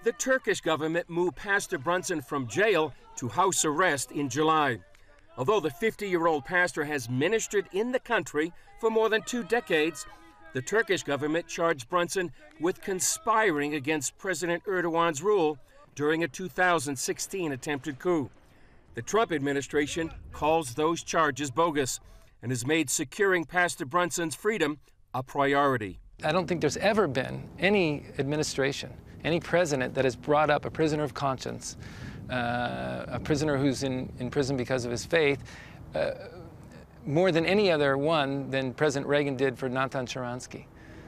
The Turkish government moved Pastor Brunson from jail to house arrest in July. Although the 50-year-old pastor has ministered in the country for more than 2 decades, the Turkish government charged Brunson with conspiring against President Erdogan's rule during a 2016 attempted coup. The Trump administration calls those charges bogus and has made securing Pastor Brunson's freedom a priority. I don't think there's ever been any administration, any president that has brought up a prisoner of conscience, a prisoner who's in prison because of his faith, more than any other one than President Reagan did for Natan Sharansky.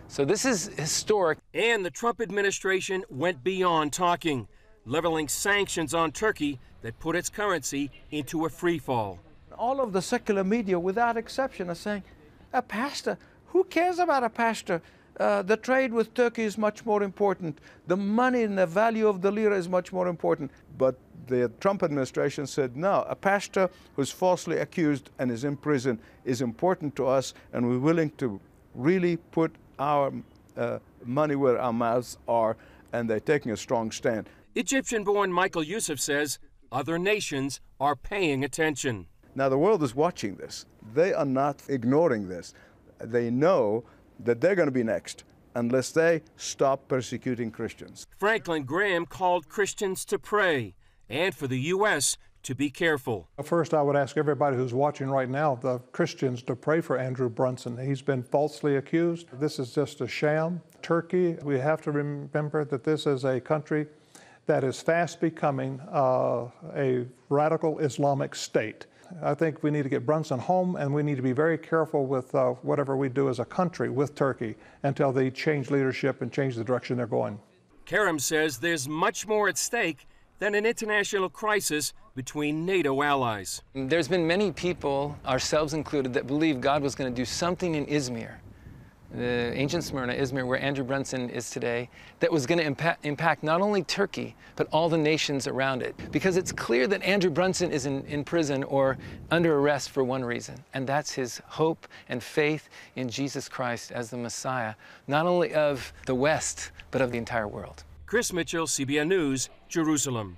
So this is historic. And the Trump administration went beyond talking, leveling sanctions on Turkey that put its currency into a free fall. All of the secular media, without exception, are saying, a pastor, who cares about a pastor? The trade with Turkey is much more important. The money and the value of the lira is much more important. But the Trump administration said, no, a pastor who's falsely accused and is in prison is important to us, and we're willing to really put our money where our mouths are, and they're taking a strong stand. Egyptian-born Michael Youssef says other nations are paying attention. Now, the world is watching this. They are not ignoring this. They know that they're going to be next unless they stop persecuting Christians. Franklin Graham called Christians to pray and for the U.S. to be careful. First, I would ask everybody who's watching right now, the Christians, to pray for Andrew Brunson. He's been falsely accused. This is just a sham. Turkey, we have to remember that this is a country that is fast becoming a radical Islamic state. I think we need to get Brunson home, and we need to be very careful with whatever we do as a country with Turkey until they change leadership and change the direction they're going. Karam says there's much more at stake than an international crisis between NATO allies. There's been many people, ourselves included, that believed God was going to do something in Izmir, the ancient Smyrna, Izmir, where Andrew Brunson is today, that was going to impact not only Turkey, but all the nations around it. Because it's clear that Andrew Brunson is in prison or under arrest for one reason, and that's his hope and faith in Jesus Christ as the Messiah, not only of the West, but of the entire world. Chris Mitchell, CBN News, Jerusalem.